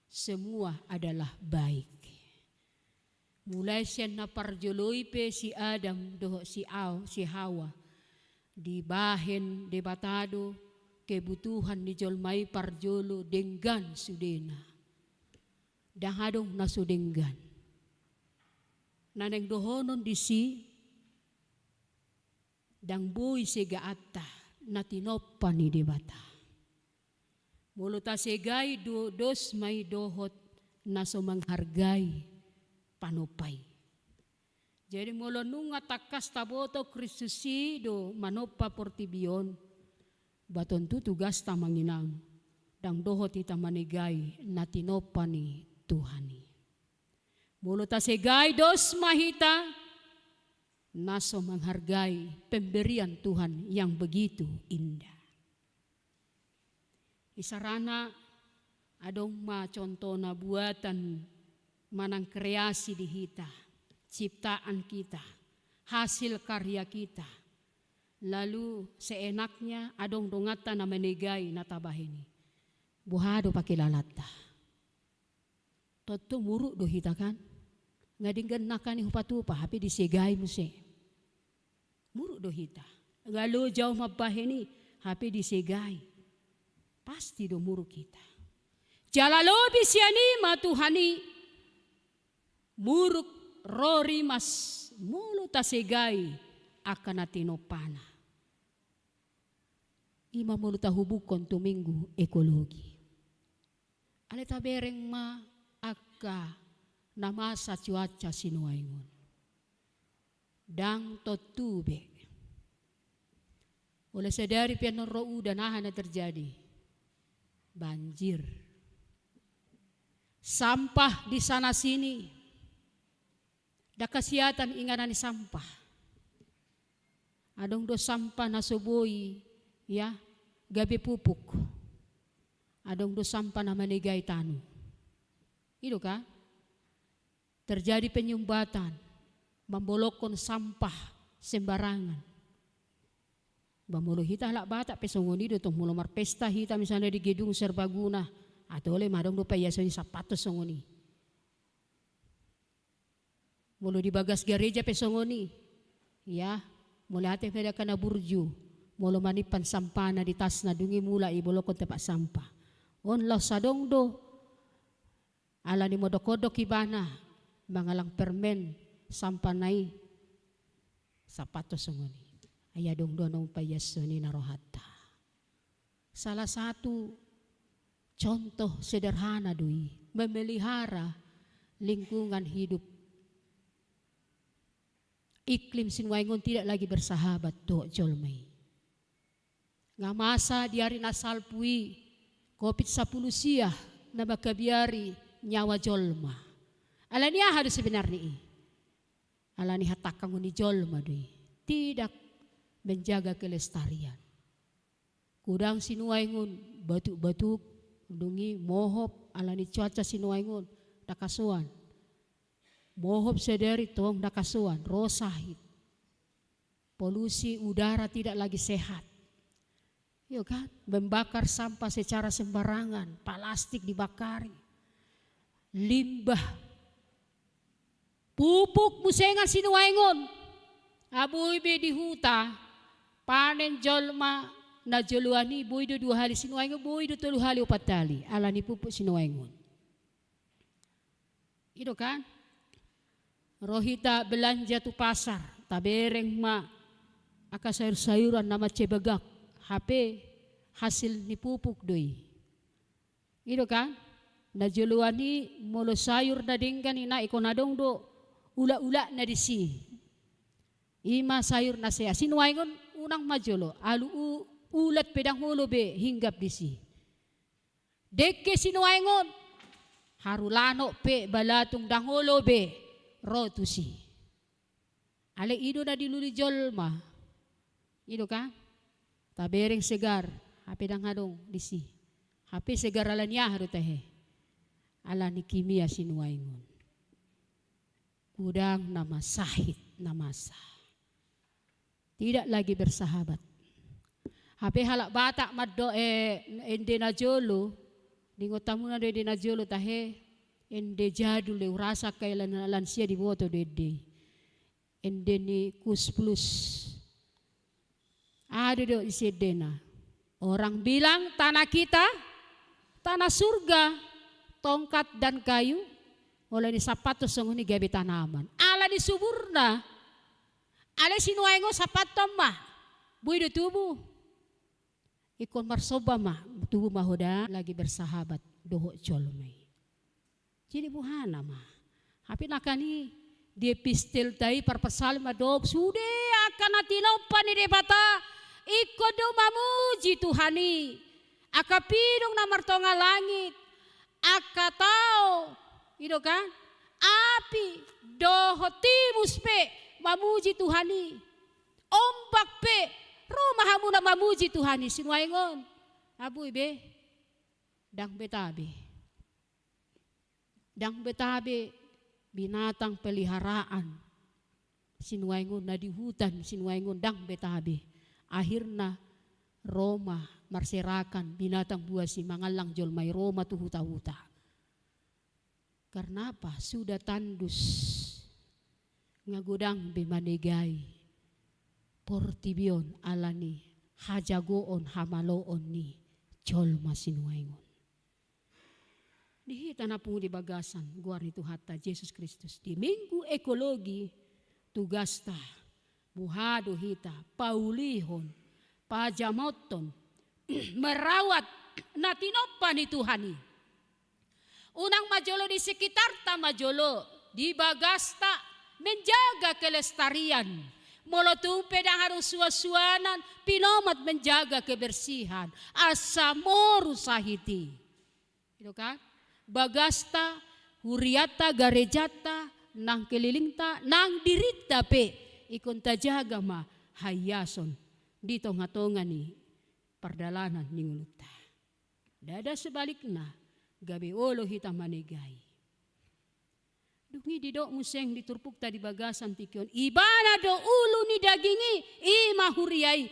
semua adalah baik. Mulai siya naparjoloi pe si Adam doho si Hawa dibahen debatado kebutuhan ni jolmai parjolo denggan sudena. Dahadong nasudenggan. Naneng dohonon disi dang boy sega atta natinopa ni debata. Muluta segay dos may dohot naso manghargay panopay. Jadi mulo nunga takas taboto Kristusi do manopa portibion baton tu tugas tamanginang dang dohot ita manigay natinopa ni Tuhani. Mulut segay dos mahita naso menghargai pemberian Tuhan yang begitu indah. Isarana adong contoh na buatan manang kreasi di hita, ciptaan kita, hasil karya kita. Lalu seenaknya adong dongata na menegay na tabahini. Buhado pakilalata. Toto muruk do hita kan? Ngadinggan nakani hupatupa hapi disegay mo se. Muruk do hita. Ngalo jauh mabahini hapi disegay. Pasti do muruk kita. Jalalobi siani matuhani muruk rorimas mulu tasegay akan natinopana. Ima mulu tahubukon tuminggu ekologi. Alita bereng ma aka namasa cuaca sinuaingon. Dang totube. Oleh sadari pianon ro'u dan na terjadi. Banjir. Sampah di sana sini. Da kasiatan inganan ni sampah. Adong do sampah na soboi ya gabi pupuk. Adong do sampah na manigay tanu. Itu ka? Terjadi penyumbatan, membolokkan sampah sembarangan. Bamulu hita halak batak pesongoni do tong mulomar pesta hita misalnya di gedung serbaguna atau oleh madong do payasoni sapatos songoni. Mulu di bagas gereja pesongoni. Ya, mulai hati pada kana burju. Mulu manipan sampah na di tas na dungi mula ibolokon tempat sampah. On law sadong do. Ala ni modok-kodok ibana. Mangalang permen sampah nai. Sapatos songoni. Ayadong do nung payasoni na rohata. Salah satu contoh sederhana dui. Memelihara lingkungan hidup. Iklim sinuaingon tidak lagi bersahabat do jolmay. Ngamasa diari nasalpui COVID-10 siah na bakabiari nyawa jolma. Alani ahadu sebenarnya alani hatakang ni jolma dui. Tidak menjaga kelestarian. Kudang sinuaingon batuk-batuk dungi mohop alani cuaca sinuaingon dakasuan. Mohop sedari tong dakasuan, rosahit. Polusi udara tidak lagi sehat. Yuk kan, membakar sampah secara sembarangan, plastik dibakari. Limbah. Pupuk musengan sinuaingon. Abu ibe di huta, panen jolma na joluani buido 2 hari sinuaingon, buido 3 hari 4 hari. Alani pupuk sinuaingon. Itu kan? Rohita belanja tu pasar, tabereng ma aka sayur-sayuran nama cebegak, HP hasil ni pupuk doi. Itu kan? Na joluani molo sayur na dinggan ina ikonadong do ula-ula na disi. Ima sayur na saya sinuaingon unang majolo alu ulat pedang holo be hinggap disi. Deke sinuaingon harulano pe balatung dangolo be rotusi. Ale ido na diluli jolma. Ido ka? Tabereng segar. Hape dang hadong disi. Hape segar ala niya haru tahe. Ala ni kimia sinuaingon. Kudang nama sahit namasa. Tidak lagi bersahabat. Hape halak batak maddo ende na jolo. Dingotamu na ende na jolo tahe. Ende jadul le rasa kailan lansia di boto dede. Ende ni kus plus. Ada do isedena. Orang bilang tanah kita tanah surga, tongkat dan kayu. Oleh ni sapatos songoni gabi tanaman. Ala di suburna. Ala sinuaingo sapatom mah. Buido tubuh. Ikon marsoba mah tubuh mahoda lagi bersahabat doho jolmay. Jadi buhana mah. Hapi nakani dia pistil tai parpasal madog sude akan natinopan ni debata iko do mamuji Tuhani. Aka pidong na martonga langit. Aka tao. Ido kan? Api doho timus pe mamuji Tuhani. Ombak pe rumah hamu na mamuji Tuhani sinuaingon. Abu ibe dang betabe. Dang betabe binatang peliharaan. Sinuaingon na di hutan sinuaingon dang betabe. Akhirna Roma marserakan binatang buasi mangalang jolmay Roma tu huta-huta. Karena apa? Sudah tandus ngagodang bemanegay portibion alani hajagoon hamaloon ni jolma sinuaingon. Dihita na po di bagasan, guar ni Tuhata Jesus Kristus. Di minggu ekologi, tugasta, buhado hita, paulihon, pajamoton, merawat na tinopa ni Tuhani. Unang majolo di sekitar ta majolo, di bagasta, menjaga kelestarian. Molotumpe na harus suasuanan, pinomat menjaga kebersihan. Asamoru sahiti. Itu kan? Bagasta, huriata, garejata, nang kelilingta, nang dirita pe. Ikon tajaga ma hayason. Dito ngatongan ni pardalanan ni nguluta. Dada sebaliknya, gabi olo hita manegay. Dungi di do museng diturpuk tadi bagasan tikyon. Ibana do ulu ni dagingi, ima huriay.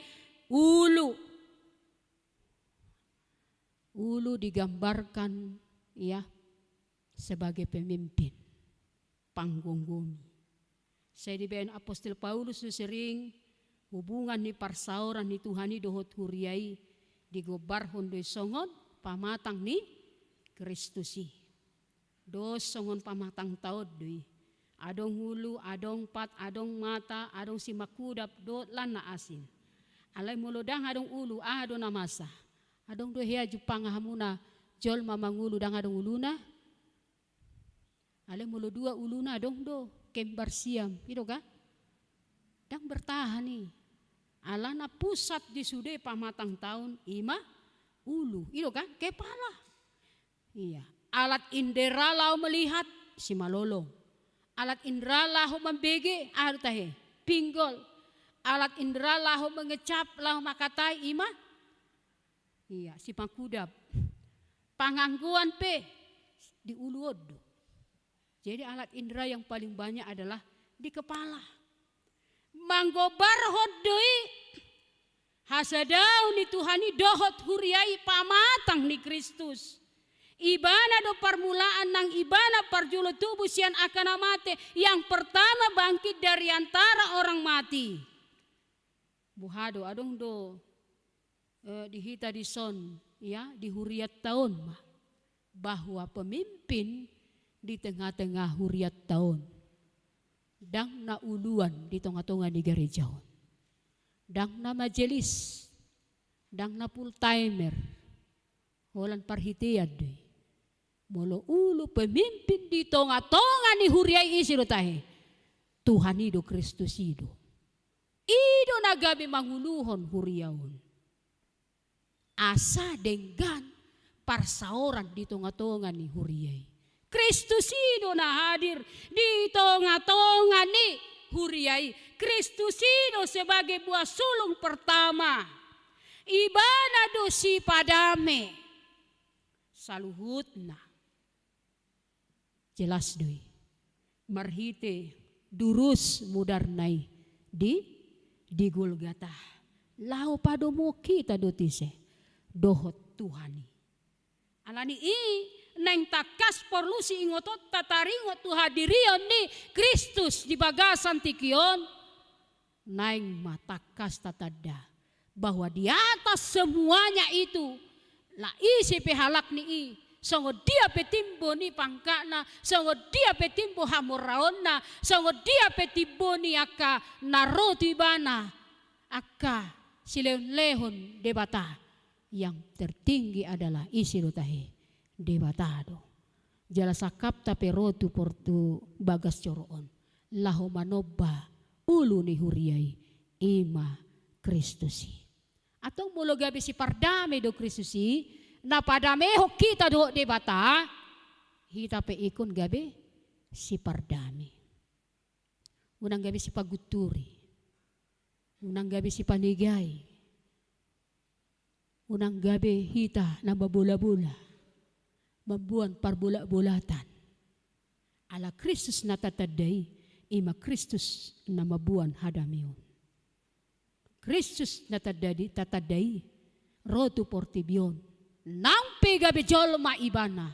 Ulu digambarkan ya sebagai pemimpin panggonggumi. Saya dibayan Apostol Paulus sering hubungan ni parsauran ni Tuhani dohot huriai digobarhon do songon pamatang ni Kristusi. Dos songon pamatang taod doi. Adong hulu, adong pat, adong mata, adong si makudap do lan na asin. Alay mulodang adong ulu, adong namasa. Adong do hea jupang hamuna jol mamangulu dang adong uluna. Alay mulo dua uluna adong do kembar siam, itu kan? Dang bertahan nih. Alana pusat di sude pamatang tahun ima ulu, itu kan? Kepala. Iya. Alat indera lau melihat si malolong. Alat indera lau membege adu tahe pinggol. Alat indera lau mengecap lau makatai ima. Iya, si pangkudap. Pangangguan pe di ulu odo. Jadi alat indera yang paling banyak adalah di kepala. Manggobar hodoi hasadau ni Tuhani dohot huriai pamatang ni Kristus. Ibana do permulaan nang ibana parjulo tubuh sian akan amate. Yang pertama bangkit dari antara orang mati. Buhado adong do dihita di son ya di huriat tahun bahwa pemimpin di tengah-tengah huriat tahun dang na uluan di tengah-tengah di gerejaon dang na majelis dang na full timer holan parhitiad deui molo ulu pemimpin di tengah-tengah ni huriai isi do tahe Tuhan ido Kristus ido nagabi manguluhon huriaun asa dengan parsaoran di tengah-tengah ni huriai. Kristus itu na hadir di tengah-tengah ni huriai. Kristus itu sebagai buah sulung pertama. Ibana dosi padame. Saluhutna. Jelas doi. Marhite durus mudarnai di Golgata. Lau padomo kita dotise. Dohot Tuhani. Alani neng takas porlusi ingotot tataringot tu hadirion ni Kristus di bagasan tikion. Neng matakas tatada bahwa di atas semuanya itu la isi pehalak ni songo dia petimbo ni pangkana, songo dia petimbo hamuraona, songo dia petimbo ni aka naroti bana aka sileon-lehon debata. Yang tertinggi adalah isi rotahe debatado. Jala sakap tapi rotu portu bagas coroon. Laho manoba ulu ni huriai ima Kristusi. Atau mulo gabi si pardame do Kristusi. Na padame ho kita do debata. Hita pe ikon gabi si pardame. Unang gabi si paguturi. Unang gabi si panigay. Unang gabi hita na babula-bula. Mabuan parbula-bulatan. Ala Kristus na tataday, ima Kristus na mabuan hadamion. Kristus na tataday, rotu portibion. Nampi gabi jolma ibana.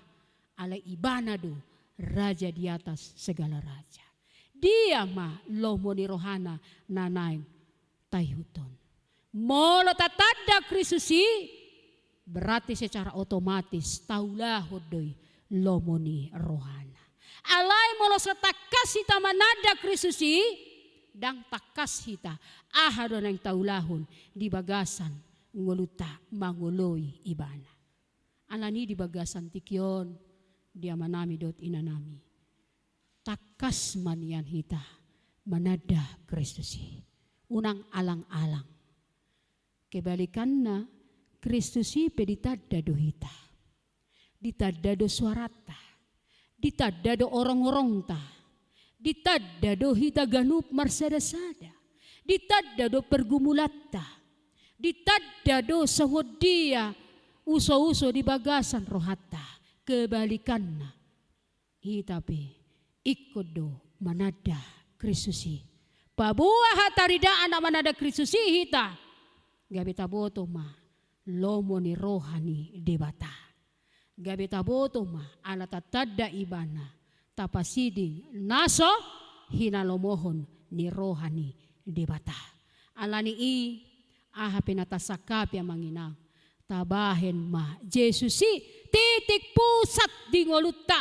Ala ibana do, raja di atas segala raja. Dia ma lomo ni rohana nanain tayhuton. Molo tatada Kristusi berarti secara otomatis taulah hodoi lomoni rohana. Alai molo sa takas hita manada Kristusi dang takas hita ahadon ang taulahon di bagasan nguluta manguloi ibana. Alani di bagasan tikyon dia manami dot inanami. Takas manian hita manada Kristusi. Unang alang-alang. Kebalikan na Kristusi peditadado hita. Ditadado suarata. Ditadado orang-orang ta. Ditadado hita ganup marsada-sada. Ditadado pergumulata. Ditadado sahod dia uso-uso di bagasan rohata. Kebalikan na hita pe ikodo manada Kristusi. Pabuah hataridaan na manada Kristusi hita. Gabi taboto ma lomo ni rohani debata. Gabi taboto ma ala tatada ibana tapasiding naso hinalomohon ni rohani debata. Alani i aha pinatasakap ya manginang tabahen ma Jesusi titik pusat di ngoluta.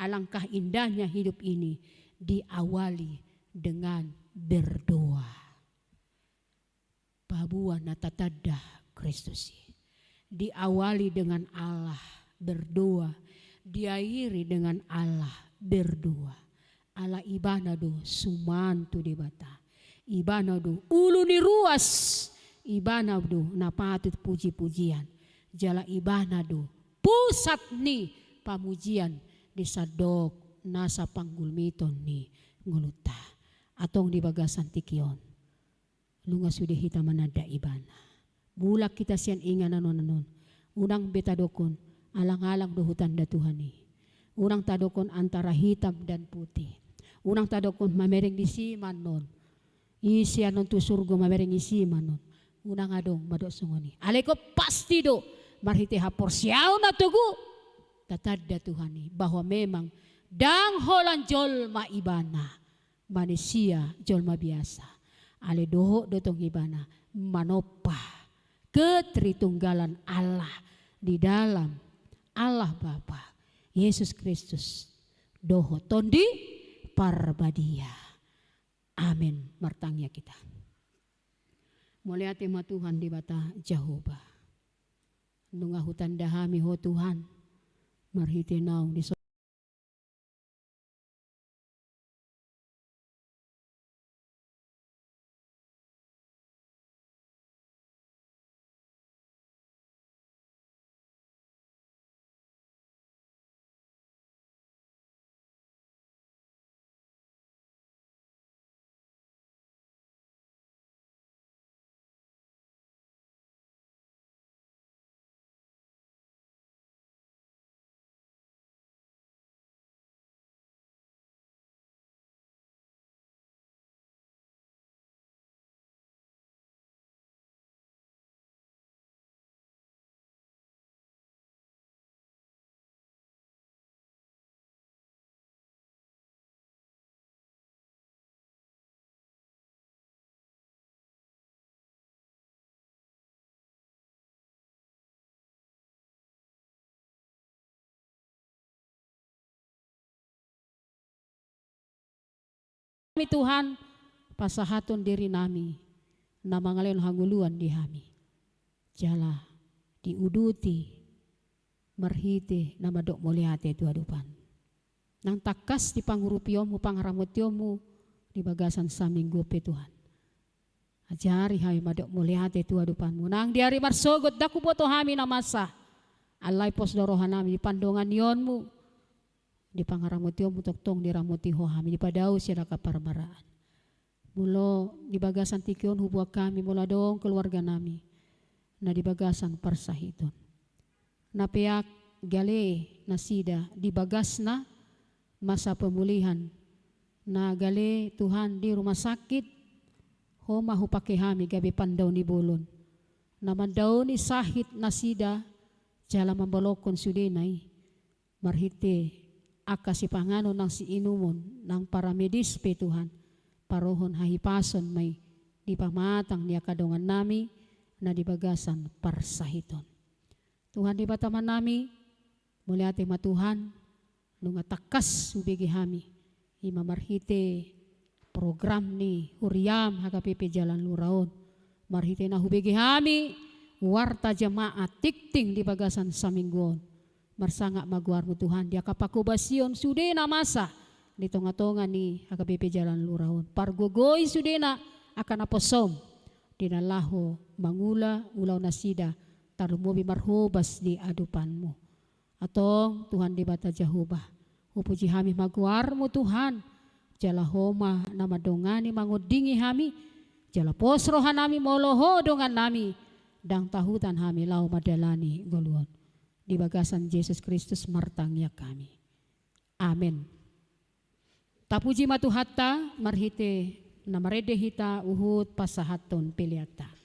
Alangkah indahnya hidup ini diawali dengan berdoa. Pabuah natatada Kristusi. Diawali dengan Allah berdoa. Diakhiri dengan Allah berdoa. Allah ibanado sumantu debata. Ibanado ulu ni ruas. Ibanado napatut puji-pujian. Jala ibanado pusat ni pamujian di sadok nasa panggulmiton ni nguluta. Atong di bagasan tikyon. Lunga sudah hita manada ibana. Bulak kita siyan ingan nanon. Unang betadokon alang-alang dohutan da Tuhan ni. Unang tadokon antara hitam dan putih. Unang tadokon mamereng di siman non. Isian non tu surgo mamereng isiman non. Unang adong madok sungoni. Aleko pasti do marhite hapor siyaw na tugu. Tatadda Tuhan ni bahwa memang dang holan jolma ibana. Manusia jolma biasa. Ale doho dotong ibana manopa ketritunggalan Allah di dalam Allah Bapa Yesus Kristus doho tondi parbadia. Amin. Martangnya kita. Mulia tema Tuhan di bata Jehovah. Nunga hutan dahami ho Tuhan. Marhite naung di Tuhan pasahaton diri nami na mangalayon hanguluan di hami jala diuduti marhite na madok moliate tu adupan nang takas di pangurupiomu pangaramutiomu di bagasan saminggu pe Tuhan ajari hami madok moliate tu adupanmu nang diari marsogot daku boto hami na masa alay pos dorohan nami di pandongan yonmu di pangaramutio mutoktong di ramutiho kami di padau siya kaparmaraan. Mulo di bagasan tikyon hubwa kami mula dong keluarga nami na di bagasan parsahiton. Napiak gale na sida di bagas na masa pemulihan na gale Tuhan di rumah sakit ho mahu pake kami gabi pandaw ni bolon. Naman daw ni sahit na sida jala mambalokon sudenay marhite akasi pangano ng si inumon ng paramedis pe Tuhan parohon hahipason may di pamatang niya kadongan nami na di bagasan parsahiton. Tuhan di bataman nami Mulia tema Tuhan, nunga takas ubegi hami, ima marhite program ni huriam HKPP Jalan Luraon. Marhite na hubegi hami, warta jemaat tikting di bagasan samingguon. Marsangak maguarmu Tuhan, dia kapakubasion sudena masa di tonga-tonga ni HKPP Jalan Luraon. Pargogoy sudena akan aposom, dinalahu mangula ulau nasida, tarumobi marhobas di adupanmu. Atong Tuhan di bata Jehovah, upuji hami maguarmu Tuhan, jala homa nama dongani mangudingi hami, jala posrohan nami moloho dongan nami, dang tahutan hami lau madalani goluon. Di bagasan Yesus Kristus martangya kami. Amin. Tapuji matu hatta marhite namarede hita uhud pasahaton piliata.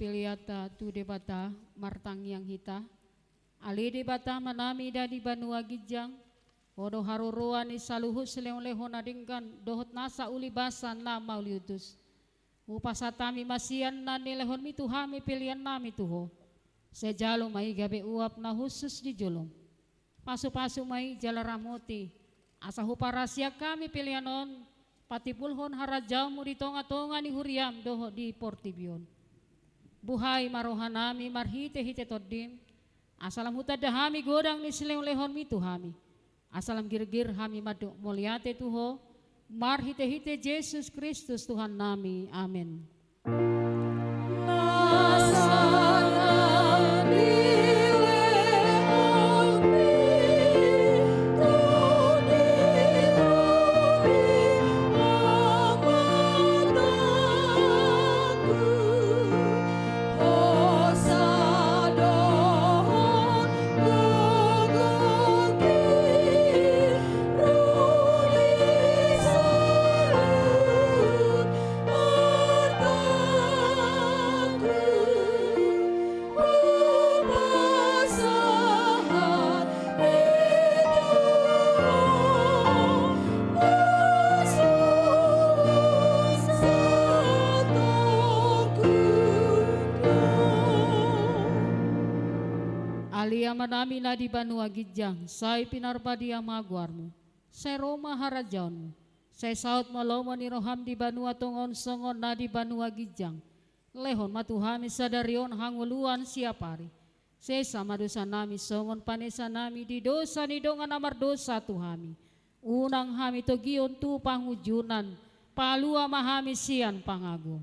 Piliata tu debata martang yang hita ali debata manami dadi banua gijang odo haruruan isaluhut seleon-lehon adingkan dohot nasa uli basan na mauliutus upasatami masian na nilehon mituhami pilihan nami tuho sejalo mai gabe uap na khusus di jolong pasu-pasu mai jala ramoti asa huparasia kami pilihanon patipulhon harajamu di tonga-tonga ni huriam doho di portibion. Buhay marohanami marhite-hite todim, asalam hutadahami godang ni sileng-lehon mi tuhami. Asalam girgir hami madok moliate tuho, marhite-hite Yesus Kristus Tuhan nami. Amin. Manami na di Banua Gidjang, say pinarbadi ang magwarmo, say Roma harajawnmo, say saut malomo ni roham di Banua tongon songon na di Banua Gidjang, lehon matuhami sa darion hanguluan siapari, say sama dosa nami songon panesa nami di dosa ni dongan amar dosa tuhami, unang hami togion tu pangujunan, palua mahami sian pangago.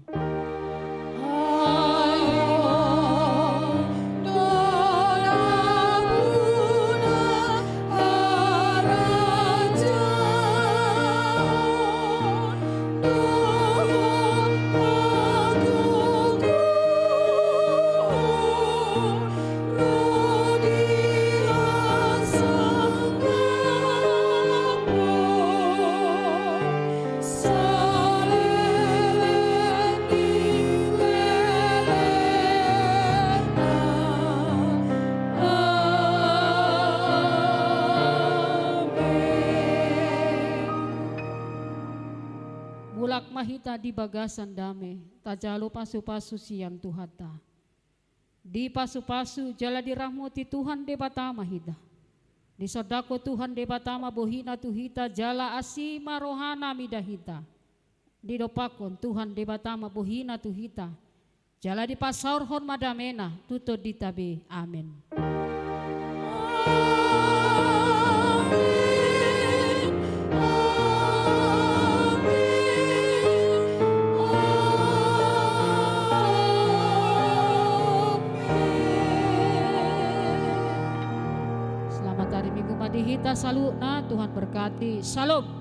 Mahita di bagasan dame, tajalo pasu-pasu siang tuhata. Di pasu-pasu jala dirahmati Tuhan debata mahita. Di sodako Tuhan debatama bohina tuhita jala asima rohana midahita. Di dopakon Tuhan debatama bohina tuhita. Jala di pasaurhon madamena tuto ditabe. Amin. Dihita salu na Tuhan berkati. Salam.